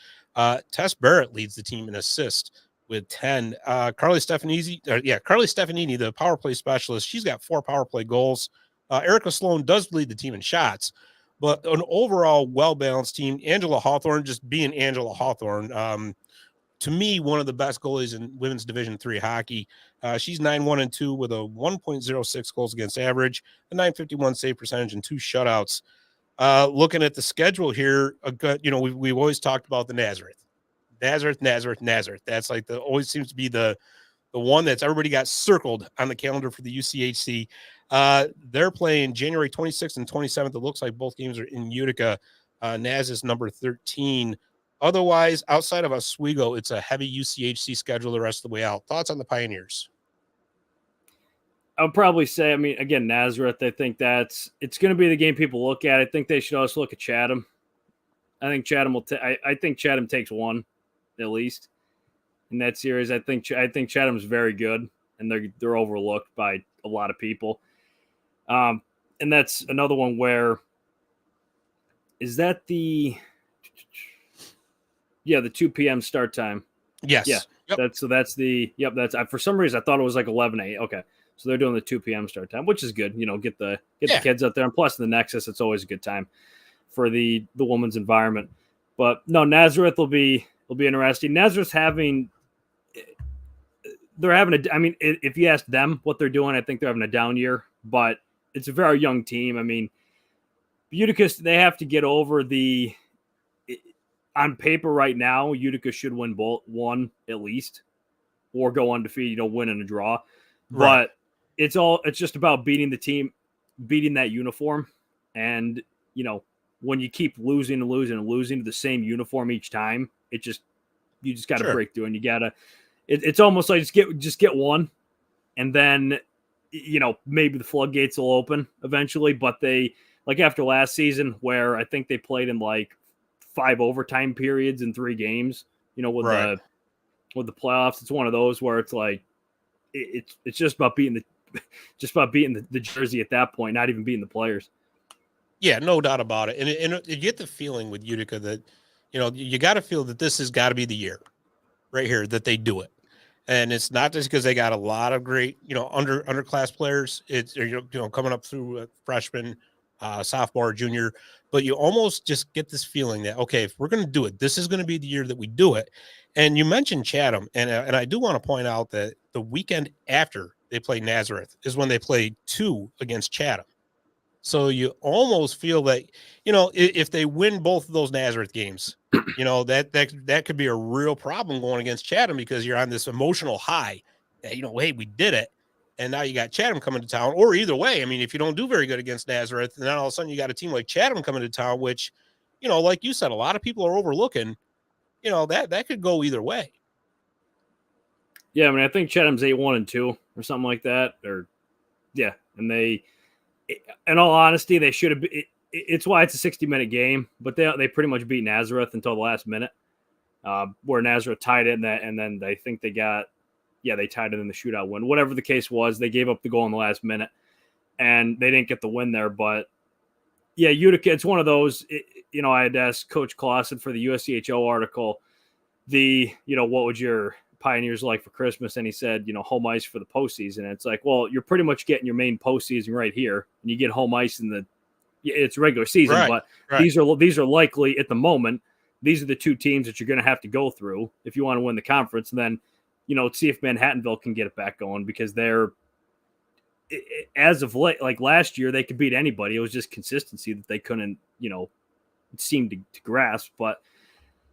Tess Barrett leads the team in assists with 10. Carly Stefanini, the power play specialist, she's got 4 power play goals. Erica Sloan does lead the team in shots, but an overall well-balanced team. Angela Hawthorne just being Angela Hawthorne. To me, one of the best goalies in women's Division III hockey. She's 9-1-2 with a 1.06 goals against average, a 951 save percentage, and 2 shutouts. Looking at the schedule here, we've always talked about the Nazareth. That's like always seems to be the one that's everybody got circled on the calendar for the UCHC. They're playing January 26th and 27th. It looks like both games are in Utica. Naz is number 13. Otherwise, outside of Oswego, it's a heavy UCHC schedule the rest of the way out. Thoughts on the Pioneers? I would probably say, I mean, again, Nazareth, I think it's going to be the game people look at. I think they should also look at Chatham. I think Chatham I think Chatham takes one at least in that series. I think Chatham's very good, and they're overlooked by a lot of people. And that's another one where is that the 2 p.m. start time. Yes. Yeah. Yep. That's for some reason I thought it was like 11 a.m. Okay. So they're doing the 2 p.m. start time, which is good. Get the kids out there. And plus the Nexus, it's always a good time for the woman's environment. But no, Nazareth will be interesting. Nazareth's if you ask them what they're doing, I think they're having a down year, but it's a very young team. I mean, Utica, they have to get over on paper right now, Utica should win one at least, or go undefeated, win in a draw. Right. But it's just about beating the team, beating that uniform. And, when you keep losing to the same uniform each time, you just got to break through, and you got to, it's almost like just get one. And then, maybe the floodgates will open eventually, but like after last season where I think they played in like 5 overtime periods in 3 games, with the playoffs, it's one of those where it's like, it's just about beating the jersey at that point, not even beating the players. Yeah, no doubt about it. And you get the feeling with Utica that, you got to feel that this has got to be the year right here that they do it. And it's not just because they got a lot of great, underclass players. It's, coming up through freshman, sophomore, junior, but you almost just get this feeling that, okay, if we're going to do it, this is going to be the year that we do it. And you mentioned Chatham, and I do want to point out that the weekend after they play Nazareth is when they play 2 against Chatham. So you almost feel that, if they win both of those Nazareth games, that could be a real problem going against Chatham, because you're on this emotional high that, hey, we did it. And now you got Chatham coming to town, or either way. I mean, if you don't do very good against Nazareth, and then all of a sudden you got a team like Chatham coming to town, which, like you said, a lot of people are overlooking, that could go either way. Yeah. I mean, I think Chatham's 8-1-2 or something like that, and in all honesty, they should have been. It's why it's a 60-minute game, but they pretty much beat Nazareth until the last minute, where Nazareth tied it, and then they think they got, they tied it in the shootout win. Whatever the case was, they gave up the goal in the last minute, and they didn't get the win there. But Utica, it's one of those. I had asked Coach Clausen for the USCHO article, what would your Pioneers like for Christmas? And he said, home ice for the postseason. And it's like, well, you're pretty much getting your main postseason right here, and you get home ice it's regular season, but these are likely at the moment. These are the 2 teams that you're going to have to go through if you want to win the conference. And then, see if Manhattanville can get it back going, because they're, as of late, like last year, they could beat anybody. It was just consistency that they couldn't, seem to grasp. But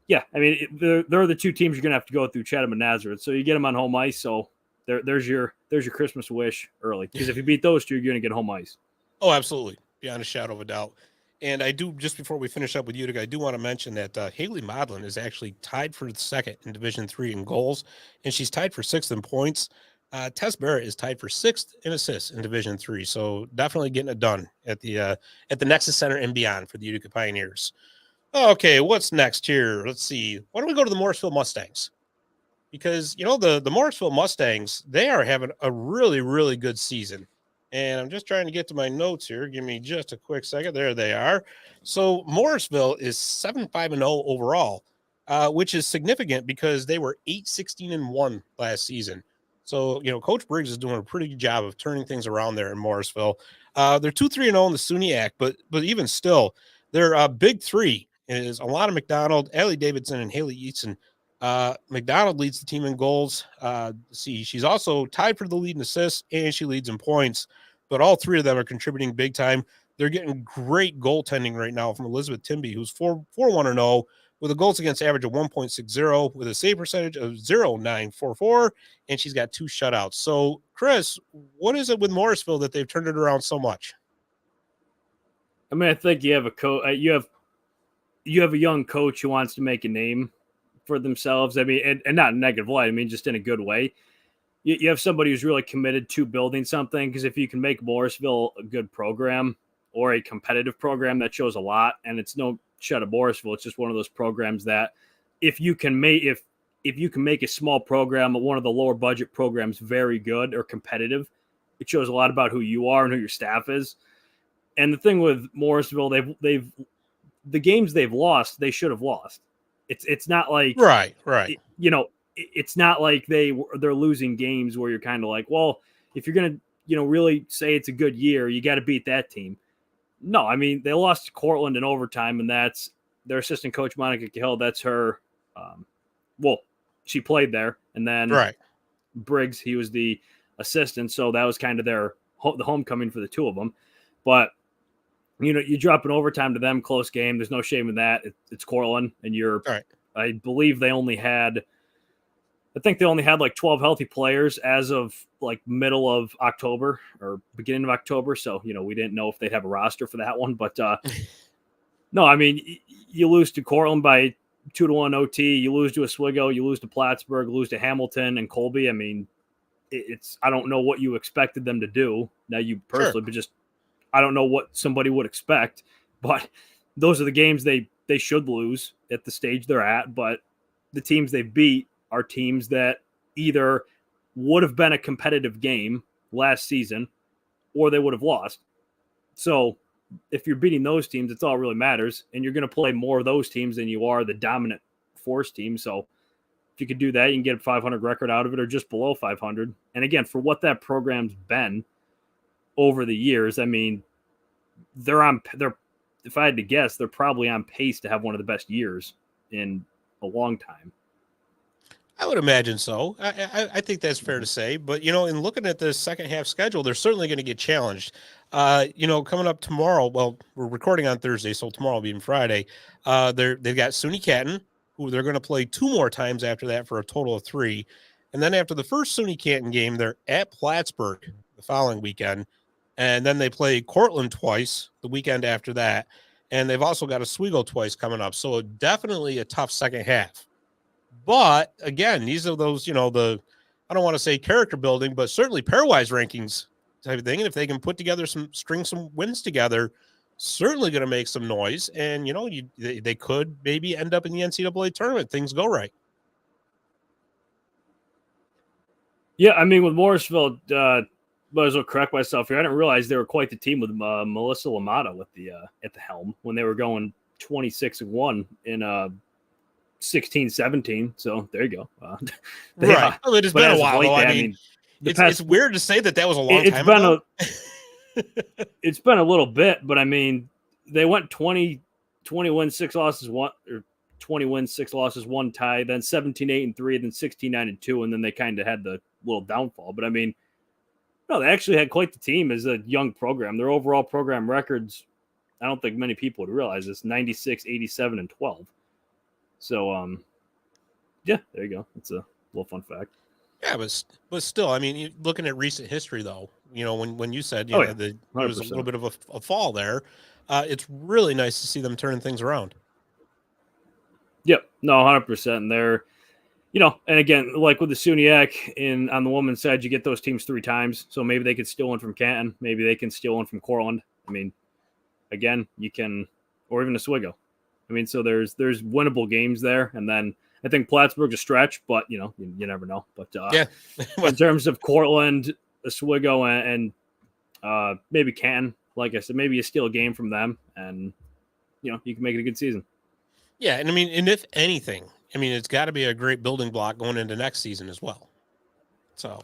I mean, they're the 2 teams you're going to have to go through, Chatham and Nazareth. So you get them on home ice. So there's your Christmas wish early, because if you beat those 2, you're going to get home ice. Oh, absolutely. Beyond a shadow of a doubt. And I do, just before we finish up with Utica, I do want to mention that Haley Modlin is actually tied for 2nd in Division III in goals, and she's tied for 6th in points. Tess Barrett is tied for 6th in assists in Division III. So definitely getting it done at the Nexus Center and beyond for the Utica Pioneers. Okay, what's next here? Let's see. Why don't we go to the Morrisville Mustangs? Because, the Morrisville Mustangs, they are having a really, really good season. And I'm just trying to get to my notes here. Give me just a quick second. There they are. So Morrisville is 7-5-0 overall, which is significant because they were 8-16-1 last season. So, Coach Briggs is doing a pretty good job of turning things around there in Morrisville. They're 2-3-0 in the SUNYAC, but even still, Their big three is Alana McDonald, Allie Davidson, and Haley Eaton. McDonald leads the team in goals. She's also tied for the lead in assists, and she leads in points. But all three of them are contributing big time. They're getting great goaltending right now from Elizabeth Timby, who's 4-1-0 with a goals against average of 1.60, with a save percentage of 0.944, and she's got 2 shutouts. So, Chris, what is it with Morrisville that they've turned it around so much? I mean, I think you have you have a young coach who wants to make a name for themselves. I mean, and not in a negative light. I mean, just in a good way. You have somebody who's really committed to building something, because if you can make Morrisville a good program or a competitive program, that shows a lot. And it's no shut at Morrisville. It's just one of those programs that if you can make a small program, one of the lower budget programs, very good or competitive, it shows a lot about who you are and who your staff is. And the thing with Morrisville, they've the games they've lost, they should have lost. It's not like right. It's not like they're losing games where you're kind of like, well, if you're gonna really say it's a good year, you got to beat that team. No, I mean, they lost to Cortland in overtime, and that's their assistant coach, Monica Cahill. That's her. She played there, and then Briggs, he was the assistant, so that was kind of the homecoming for the two of them. But you drop an overtime to them, close game. There's no shame in that. It's Cortland, and I believe they only had like 12 healthy players as of like middle of October or beginning of October. So, we didn't know if they'd have a roster for that one, but no, I mean, you lose to Cortland by 2-1 OT, you lose to Oswego, you lose to Plattsburgh, lose to Hamilton and Colby. I mean, I don't know what you expected them to do. Now you personally, but just, I don't know what somebody would expect, but those are the games they should lose at the stage they're at. But the teams they beat are teams that either would have been a competitive game last season or they would have lost. So if you're beating those teams, it's all really matters. And you're going to play more of those teams than you are the dominant force team. So if you could do that, you can get a 500 record out of it or just below 500. And again, for what that program's been over the years, I mean, if I had to guess, they're probably on pace to have one of the best years in a long time. I would imagine so. I think that's fair to say. But, in looking at the second half schedule, they're certainly going to get challenged. Coming up tomorrow, well, we're recording on Thursday, so tomorrow being Friday, they've got SUNY Canton, who they're going to play 2 more times after that for a total of 3. And then after the first SUNY Canton game, they're at Plattsburgh the following weekend. And then they play Cortland twice the weekend after that. And they've also got Oswego twice coming up. So definitely a tough second half. But again, these are those, I don't want to say character building, but certainly pairwise rankings type of thing. And if they can put together string some wins together, certainly going to make some noise. And, they could maybe end up in the NCAA tournament. Things go right. Yeah. I mean, with Morrisville, might as well correct myself here. I didn't realize they were quite the team with Melissa Lamata with at the helm when they were going 26-1 in 16-17. So there you go. Right. It's been a while. Though. I mean, it's weird to say that was a long time ago. It's been a little bit, but I mean, they went 20 wins, 6 losses, 20 wins, 6 losses, 1 tie, then 17-8-3, then 16-9-2, and then they kind of had the little downfall. But I mean, no, they actually had quite the team as a young program. Their overall program records, I don't think many people would realize this, 96, 87, and 12. So, yeah, there you go. It's a little fun fact. Yeah, but still, I mean, looking at recent history, though, when you said there was a little bit of a fall there, it's really nice to see them turning things around. Yep, no, 100%. And they're, and again, like with the SUNYAC on the women's side, you get those teams 3 times. So maybe they could steal one from Canton. Maybe they can steal one from Cortland. I mean, again, you can, or even Oswego. I mean, so there's winnable games there. And then I think Plattsburgh's a stretch, but, you never know. But yeah, in terms of Cortland, Oswego, and maybe Canton, like I said, maybe you steal a game from them and, you can make it a good season. Yeah, and I mean, and if anything, it's got to be a great building block going into next season as well. So,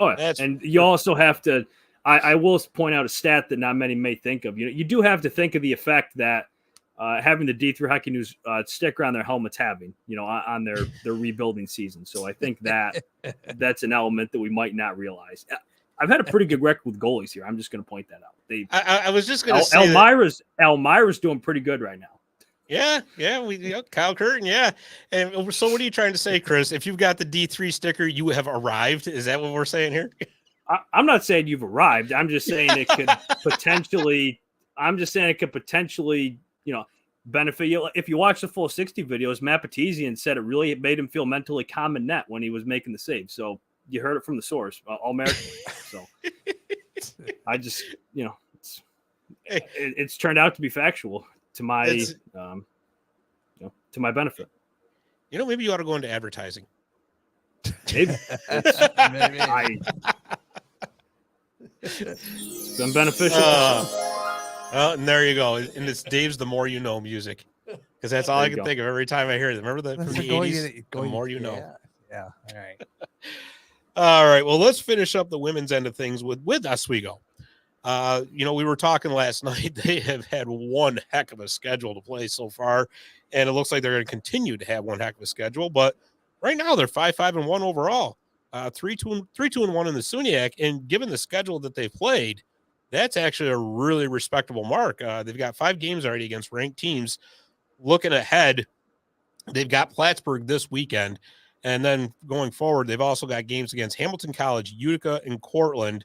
and you also have to. I will point out a stat that not many may think of. You do have to think of the effect that having the D3 Hockey News sticker on their helmets on their rebuilding season. So I think that's an element that we might not realize. I've had a pretty good record with goalies here. I'm just going to point that out. I was just going to say Elmira's doing pretty good right now. Yeah, Kyle Curtin, yeah. And so what are you trying to say, Chris? If you've got the D3 sticker, you have arrived. Is that what we're saying here? I'm not saying you've arrived. I'm just saying it could potentially benefit you. If you watch the full 60 videos, Matt Petizian said it really made him feel mentally calm in net when he was making the save. So you heard it from the source, All-American. So I just, it's turned out to be factual to my benefit. Maybe you ought to go into advertising. Maybe. Maybe. It's been beneficial. And there you go. And it's Dave's "The More You Know" music, because that's all I can think of every time I hear it. Remember that from the 80s? The more you know. Yeah. All right. All right. Well, let's finish up the women's end of things with Oswego. We were talking last night. They have had one heck of a schedule to play so far, and it looks like they're going to continue to have one heck of a schedule. But right now, they're 5-5-1 overall, 3-2-1 in the SUNYAC, and given the schedule that they've played, that's actually a really respectable mark. They've got 5 games already against ranked teams. Looking ahead, they've got Plattsburgh this weekend, and then going forward, they've also got games against Hamilton College, Utica, and Cortland.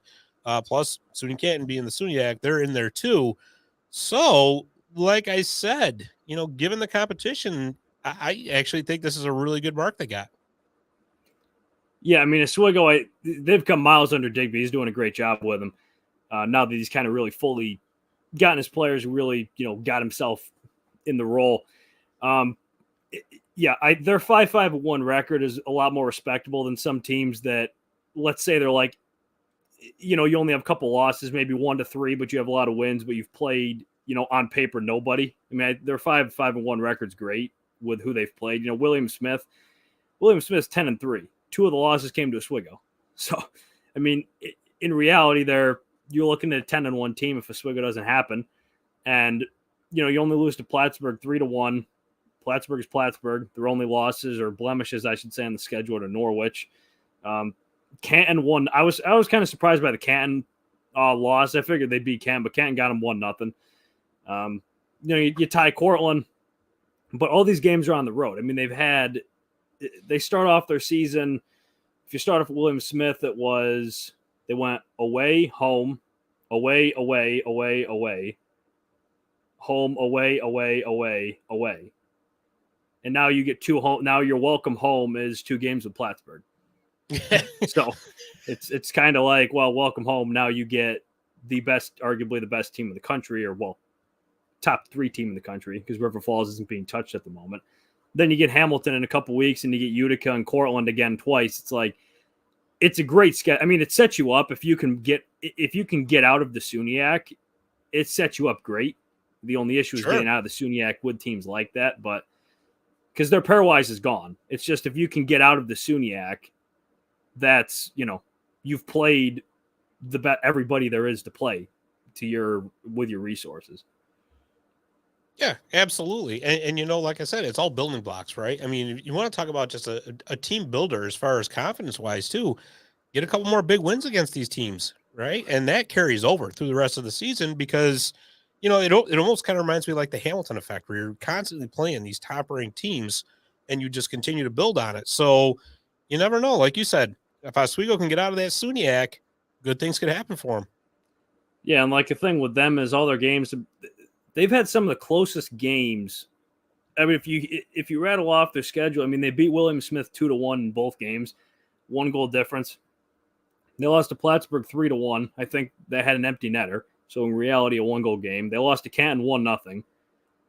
Plus SUNY Canton being the SUNYAC, they're in there too. So, like I said, given the competition, I actually think this is a really good mark they got. Yeah, I mean, Oswego, they've come miles under Digby. He's doing a great job with them. Now that he's kind of really fully gotten his players, really, got himself in the role. Their 5-5-1 record is a lot more respectable than some teams that, let's say they're like, you only have a couple losses, maybe 1-3, but you have a lot of wins, but you've played, on paper, nobody. I mean, their 5-5-1 record's great with who they've played. William Smith's 10-3. 2 of the losses came to Oswego. So, I mean, in reality, you're looking at a 10-1 team if Oswego doesn't happen. And, you only lose to Plattsburgh 3-1. Plattsburgh is Plattsburgh. Their only losses or blemishes, I should say, on the schedule are Norwich. Canton won. I was kind of surprised by the Canton loss. I figured they'd beat Canton, but Canton got them 1-0. You tie Cortland, but all these games are on the road. I mean, they start off their season. If you start off with William Smith, they went away, home, away, away, away, away, home, away, away, away, away. And now you get 2 home. Now your welcome home is 2 games with Plattsburgh. So it's kind of like, well, welcome home. Now you get arguably the best team in the country, or top 3 team in the country, because River Falls isn't being touched at the moment. Then you get Hamilton in a couple weeks, and you get Utica and Cortland again twice. It's like, it's a great schedule. I mean, it sets you up if you can get out of the SUNYAC, it sets you up great. The only issue is getting out of the SUNYAC with teams like that, but because their pairwise is gone. It's just if you can get out of the SUNYAC, that's, you've played everybody there is to play with your resources. Yeah, absolutely. And like I said, it's all building blocks, right? I mean, you want to talk about just a team builder as far as confidence wise too, get a couple more big wins against these teams, right? And that carries over through the rest of the season because, it almost kind of reminds me like the Hamilton effect, where you're constantly playing these top ranked teams and you just continue to build on it. So you never know. Like you said, if Oswego can get out of that SUNYAC, good things could happen for them. Yeah, and like the thing with them is all their games, they've had some of the closest games. I mean, if you rattle off their schedule, I mean, they beat William Smith 2-1 in both games, 1 goal difference. They lost to Plattsburgh 3-1. I think they had an empty netter, so in reality, a 1-goal game. They lost to Canton 1-0.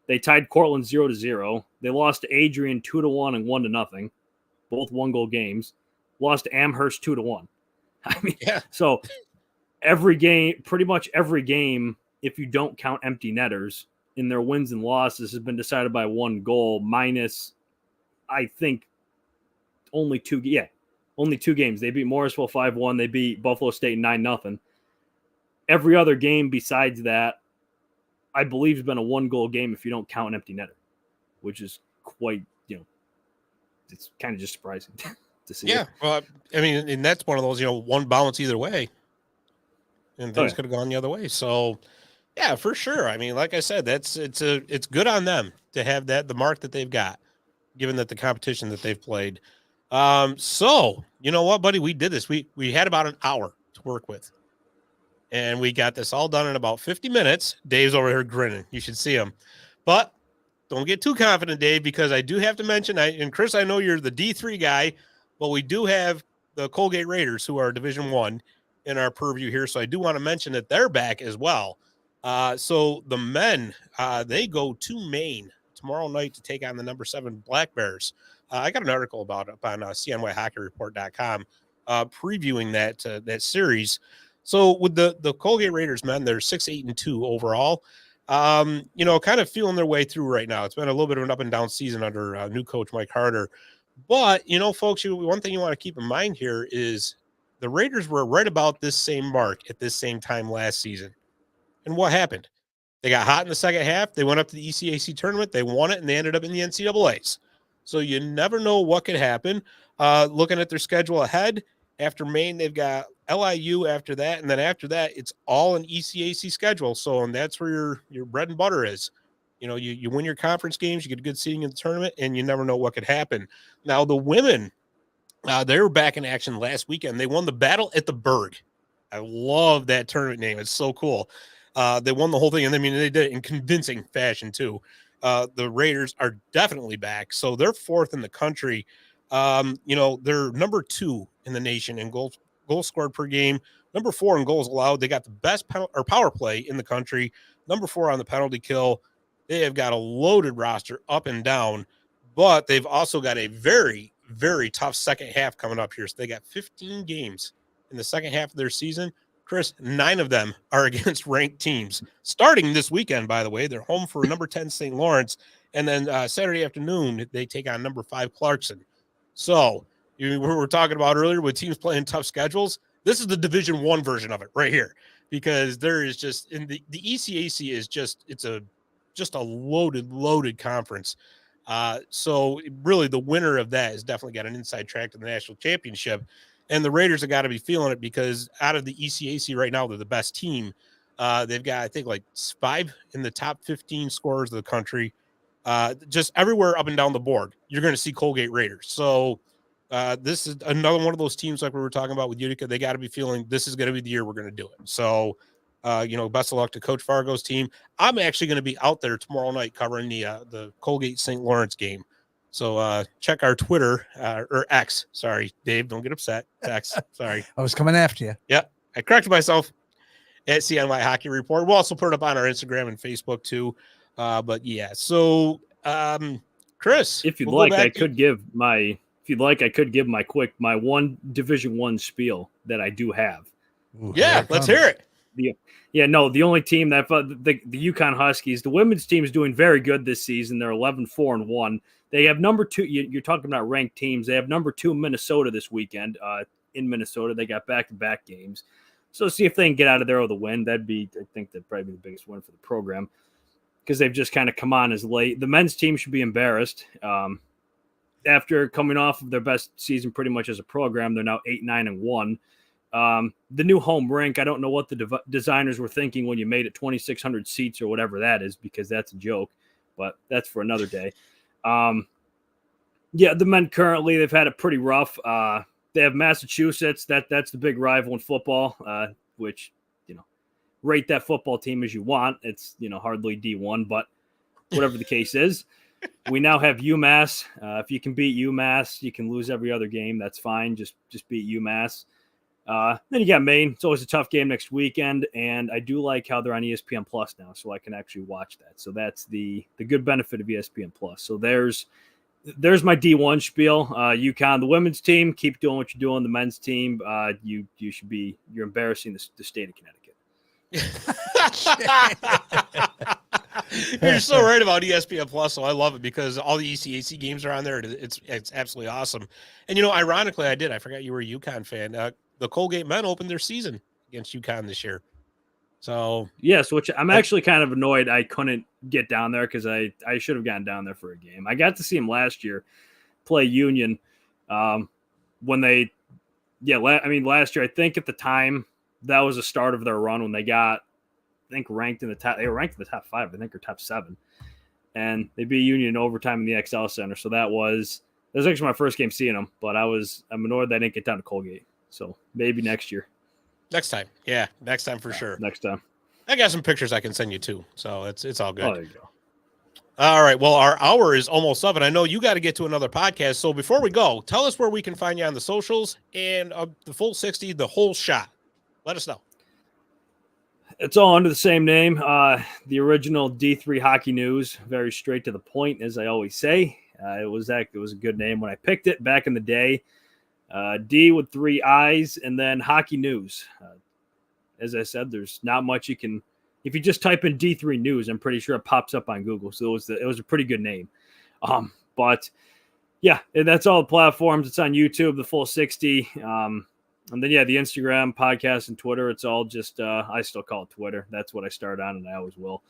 They tied Cortland 0-0. They lost to Adrian 2-1 and 1-0, both 1-goal games. Lost to Amherst 2-1. I mean, yeah. So pretty much every game, if you don't count empty netters, in their wins and losses has been decided by 1 goal minus, I think, only 2 games. They beat Morrisville 5-1. They beat Buffalo State 9-0. Every other game besides that I believe, has been a 1-goal game if you don't count an empty netter, which is quite, it's kind of just surprising to see. Yeah. Well, I mean, and that's one of those, one bounce either way, and things could have gone the other way. So, yeah, for sure. I mean, like I said, it's good on them to have the mark that they've got, given that the competition that they've played. So you know what, buddy, we did this. We had about an hour to work with, and we got this all done in about 50 minutes. Dave's over here grinning. You should see him, but don't get too confident, Dave, because I do have to mention, and Chris, I know you're the D3 guy, but we do have the Colgate Raiders, who are Division I, in our purview here. So I do want to mention that they're back as well. So the men, they go to Maine tomorrow night to take on the number 7 Black Bears. I got an article about it up on CNYHockeyReport.com previewing that series. So with the Colgate Raiders men, they're 6-8-2 overall. Kind of feeling their way through right now. It's been a little bit of an up and down season under new coach Mike Harder. But, folks, one thing you want to keep in mind here is the Raiders were right about this same mark at this same time last season. And what happened? They got hot in the second half. They went up to the ECAC tournament. They won it, and they ended up in the NCAAs. So you never know what could happen. Looking at their schedule ahead, after Maine, they've got LIU after that, and then after that, it's all an ECAC schedule. So, and that's where your bread and butter is. You win your conference games, you get a good seeding in the tournament, and you never know what could happen. Now, the women, they were back in action last weekend. They won the battle at the Burgh. I love that tournament name. It's so cool. They won the whole thing, and they did it in convincing fashion too. The Raiders are definitely back, so they're 4th in the country. They're number 2 in the nation in goals scored per game, number 4 in goals allowed. They got the best power play in the country, number 4 on the penalty kill. They have got a loaded roster up and down, but they've also got a very, very tough second half coming up here. So they got 15 games in the second half of their season. Chris, 9 of them are against ranked teams. Starting this weekend, by the way, they're home for number 10 St. Lawrence, and then Saturday afternoon they take on number 5 Clarkson. So we were talking about earlier with teams playing tough schedules. This is the Division I version of it right here, because there is just in the ECAC is just a loaded conference. So really the winner of that has definitely got an inside track to the national championship. And the Raiders have got to be feeling it, because out of the ECAC right now, they're the best team. They've got, I think, like 5 in the top 15 scorers of the country. Just everywhere up and down the board, you're going to see Colgate Raiders. So this is another one of those teams like we were talking about with Utica. They got to be feeling this is going to be the year we're going to do it. So, best of luck to Coach Fargo's team. I'm actually going to be out there tomorrow night covering the Colgate St. Lawrence game. So check our Twitter or X. Sorry, Dave, don't get upset. X. Sorry. I was coming after you. Yep. I corrected myself at CNY Hockey Report. We'll also put it up on our Instagram and Facebook too. But yeah, so Chris, if you'd like, I could give my one Division I spiel that I do have. Ooh, yeah, let's hear it. The only team that the Yukon Huskies, the women's team is doing very good this season. They're 11-4-1. They have number 2. You're talking about ranked teams. They have number 2 Minnesota this weekend. In Minnesota, they got back-to-back games. So see if they can get out of there with a win. I think that'd probably be the biggest win for the program, because they've just kind of come on as late. The men's team should be embarrassed. After coming off of their best season pretty much as a program, they're now 8-9-1. The new home rink, I don't know what the designers were thinking when you made it 2,600 seats or whatever that is, because that's a joke, but that's for another day. The men currently, they've had it pretty rough. They have Massachusetts. That's the big rival in football, which, rate that football team as you want. It's, hardly D1, but whatever the case is. We now have UMass. If you can beat UMass, you can lose every other game. That's fine. Just beat UMass. Then you got Maine. It's always a tough game next weekend, and I do like how they're on ESPN Plus now, so I can actually watch that. So that's the good benefit of ESPN Plus. So there's my D1 spiel. UConn, the women's team, keep doing what you're doing. The men's team, you're embarrassing the state of Connecticut. You're so right about ESPN Plus, so I love it because all the ECAC games are on there. It's absolutely awesome. And ironically, I forgot you were a UConn fan. The Colgate men opened their season against UConn this year, So yes, which I'm actually kind of annoyed I couldn't get down there because I should have gotten down there for a game. I got to see him last year play Union when they, last year, I think at the time that was the start of their run when they got, I think, ranked in the top 5, I think, or top 7. And they beat Union in overtime in the XL Center. So that was actually my first game seeing them, but I'm annoyed that I didn't get down to Colgate. So maybe next year. Next time. Yeah, next time for sure. Next time. I got some pictures I can send you too. So it's all good. Oh, there you go. All right. Well, our hour is almost up, and I know you got to get to another podcast. So before we go, tell us where we can find you on the socials and the full 60, the whole shot. Let us know. It's all under the same name. The original D3 Hockey News, very straight to the point, as I always say. It was a good name when I picked it back in the day. D with 3 I's, and then Hockey News. As I said, there's not much you can. If you just type in D3 News, I'm pretty sure it pops up on Google. So it was a pretty good name. But yeah, that's all the platforms. It's on YouTube, the full 60. And then the Instagram, podcast, and Twitter. It's all just I still call it Twitter. That's what I started on, and I always will.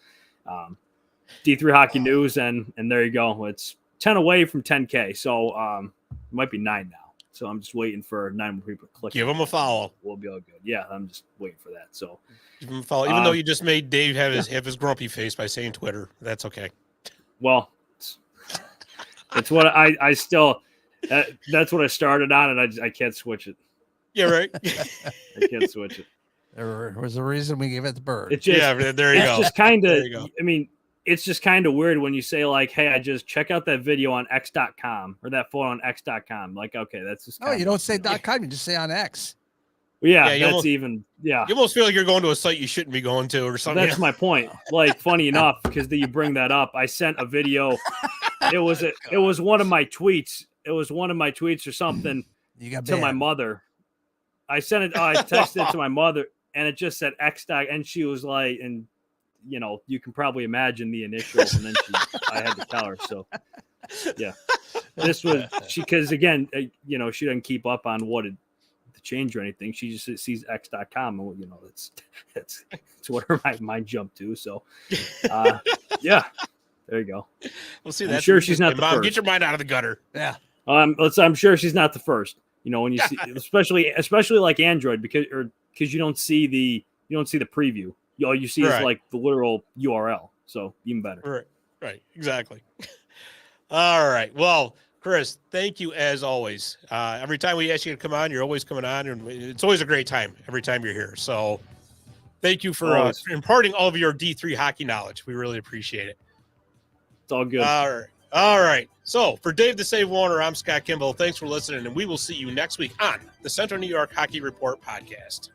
D3 Hockey News, and there you go. It's 10 away from 10K, so it might be 9 now. So I'm just waiting for 9 more people to click. Give them a follow. We'll be all good. Yeah, I'm just waiting for that. So give them a follow. Even though you just made Dave have his grumpy face by saying Twitter, that's okay. Well, it's what I still. That's what I started on, and I can't switch it. Yeah, right. I can't switch it. There was a reason we gave it the Burgh. There you go. It's just kind of. I mean, it's just kind of weird when you say like, "Hey, I just check out that video on X.com or that photo on X.com." Like, okay, that's just. No, you don't say .com. You just say on X. Yeah, that's You almost feel like you're going to a site you shouldn't be going to or something. That's my point. Like, funny enough, because you bring that up, I sent a video. It was one of my tweets. It was one of my tweets or something to my mother. I sent it. I texted it to my mother, and it just said X. And she was like, and you can probably imagine the initials, and then I had to tell her. So, yeah, this was because again, she doesn't keep up on what the change or anything. She just sees X.com, and that's what her mind jumped to. So, yeah, there you go. We'll see. I'm sure she's not the Mom, first. get your mind out of the gutter. Yeah. I'm sure she's not the first. When you see, especially like Android, because you don't see the preview. All you see is like the literal URL. So even better. Right. Exactly. All right. Well, Chris, thank you as always. Every time we ask you to come on, you're always coming on, and it's always a great time every time you're here. So thank you for imparting all of your D3 hockey knowledge. We really appreciate it. It's all good. All right. So for Dave the Save Warner, I'm Scott Kimball. Thanks for listening, and we will see you next week on the Central New York Hockey Report podcast.